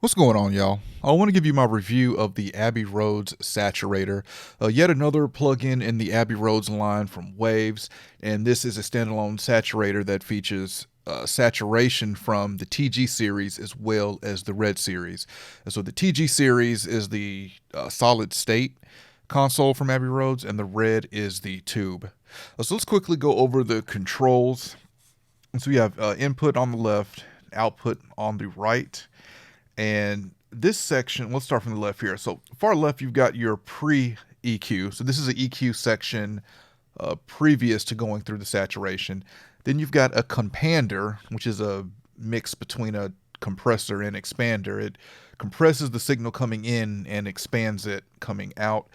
What's going on, y'all? I want to give you my review of the Abbey Road Saturator, yet another plugin in the Abbey Road line from Waves, and this is a standalone saturator that features saturation from the TG series as well as the Red series. And so the TG series is the solid state console from Abbey Roads, and the Red is the tube. So let's quickly go over the controls. So we have input on the left, output on the right. And this section, let's start from the left here. So far left, you've got your pre-EQ. So this is an EQ section previous to going through the saturation. Then you've got a compander, which is a mix between a compressor and expander. It compresses the signal coming in and expands it coming out.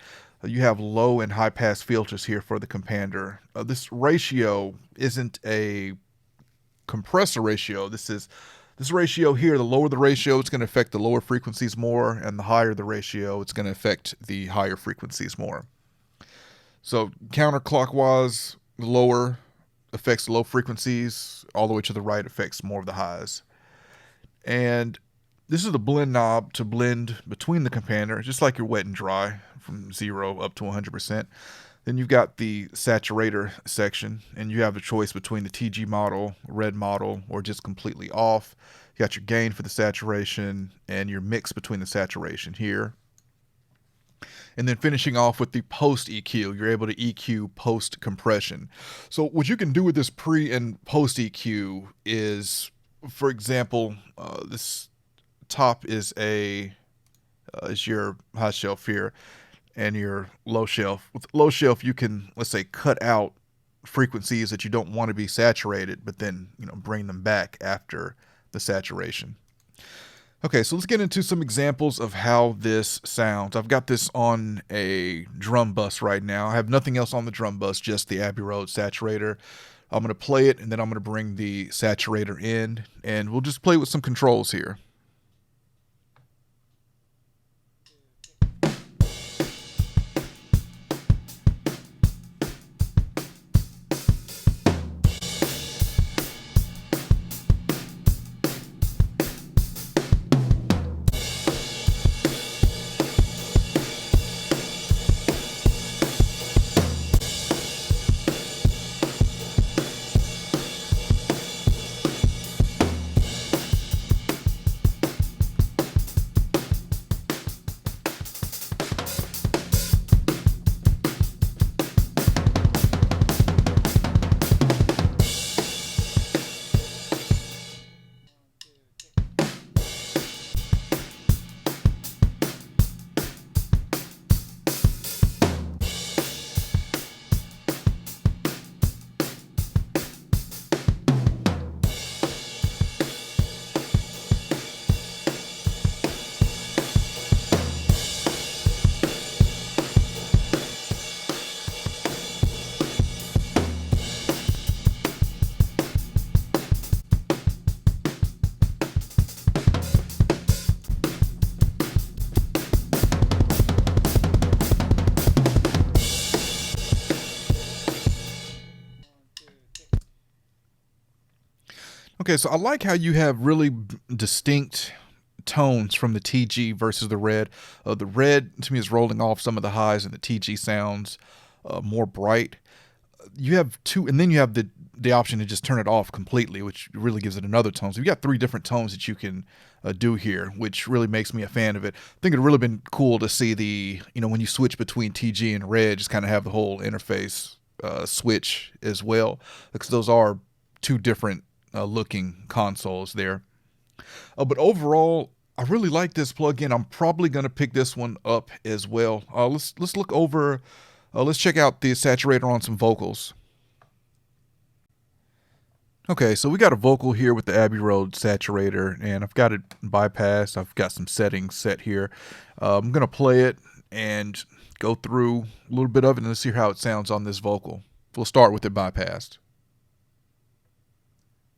You have low and high pass filters here for the compander. This ratio isn't a compressor ratio. This ratio here, the lower the ratio, it's going to affect the lower frequencies more, and the higher the ratio, it's going to affect the higher frequencies more. So counterclockwise, the lower affects the low frequencies, all the way to the right affects more of the highs. And this is the blend knob to blend between the compander, just like your wet and dry, from 0 up to 100%. Then you've got the saturator section, and you have the choice between the TG model, red model, or just completely off. You got your gain for the saturation and your mix between the saturation here. And then finishing off with the post EQ, you're able to EQ post compression. So what you can do with this pre and post EQ is, for example, this top is your high shelf here, and your low shelf. With low shelf, you can, let's say, cut out frequencies that you don't want to be saturated, but then, bring them back after the saturation. Okay, so let's get into some examples of how this sounds. I've got this on a drum bus right now. I have nothing else on the drum bus, just the Abbey Road Saturator. I'm going to play it, and then I'm going to bring the saturator in, and we'll just play with some controls here. Okay, so I like how you have really distinct tones from the TG versus the red. The red to me is rolling off some of the highs, and the TG sounds more bright. You have two, and then you have the option to just turn it off completely, which really gives it another tone. So you got three different tones that you can do here, which really makes me a fan of it. I think it'd really been cool to see when you switch between TG and red, just kind of have the whole interface switch as well, because those are two different looking consoles there. But overall, I really like this plugin. I'm probably going to pick this one up as well. Let's look over. Let's check out the saturator on some vocals. Okay, so we got a vocal here with the Abbey Road Saturator, and I've got it bypassed. I've got some settings set here. I'm going to play it and go through a little bit of it, and let's see how it sounds on this vocal. We'll start with it bypassed.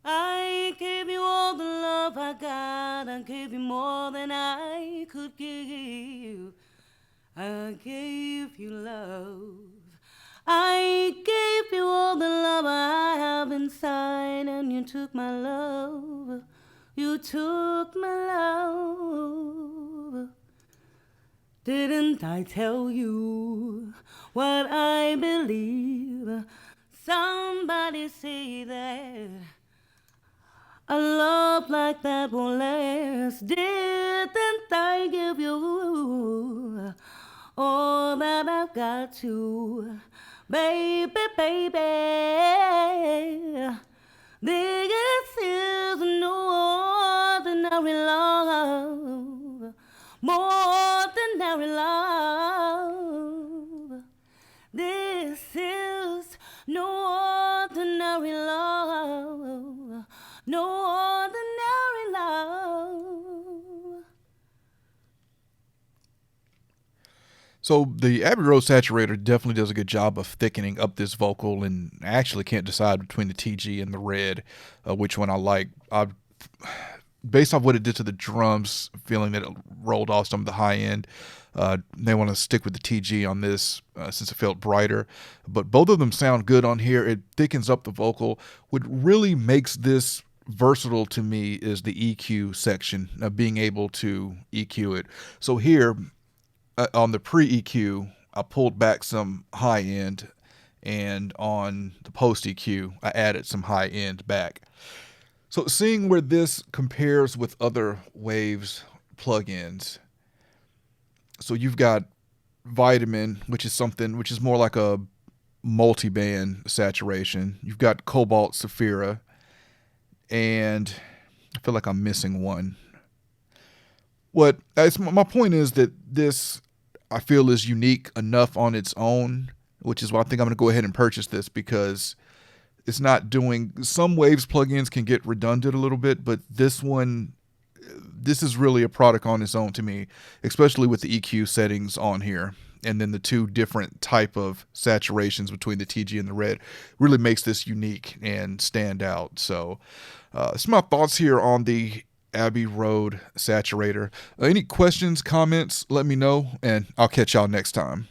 I gave you all the love I got. I gave you more than I could give. I gave you love. I gave you all the love I have inside, and you took my love. You took my love. Didn't I tell you what I believe? Somebody say that a love like that won't last. Didn't I give you all that I've got to? Baby, baby, this is no ordinary love, more ordinary love. This is no ordinary love, no ordinary love. So the Abbey Road Saturator definitely does a good job of thickening up this vocal, and I actually can't decide between the TG and the red, which one I like. Based off what it did to the drums, feeling that it rolled off some of the high end, they want to stick with the TG on this since it felt brighter. But both of them sound good on here. It thickens up the vocal. What really makes this versatile to me is the EQ section, being able to EQ it. So here, on the pre-EQ, I pulled back some high end, and on the post-EQ, I added some high end back. So seeing where this compares with other Waves plugins, so you've got Vitamin, which is more like a multi-band saturation. You've got Cobalt Saphira, and I feel like I'm missing one. My point is that this, I feel, is unique enough on its own, which is why I think I'm going to go ahead and purchase this, because it's not doing, some Waves plugins can get redundant a little bit, but this is really a product on its own to me, especially with the EQ settings on here. And then the two different type of saturations between the TG and the red really makes this unique and stand out. So it's my thoughts here on the Abbey Road Saturator. Any questions, comments, let me know, and I'll catch y'all next time.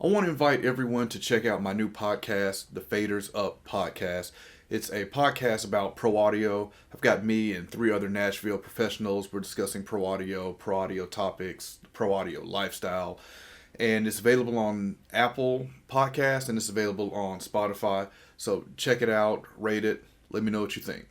I want to invite everyone to check out my new podcast, the Faders Up Podcast. It's a podcast about pro audio. I've got me and 3 other Nashville professionals. We're discussing pro audio topics, pro audio lifestyle. And it's available on Apple Podcasts, and it's available on Spotify. So check it out, rate it, let me know what you think.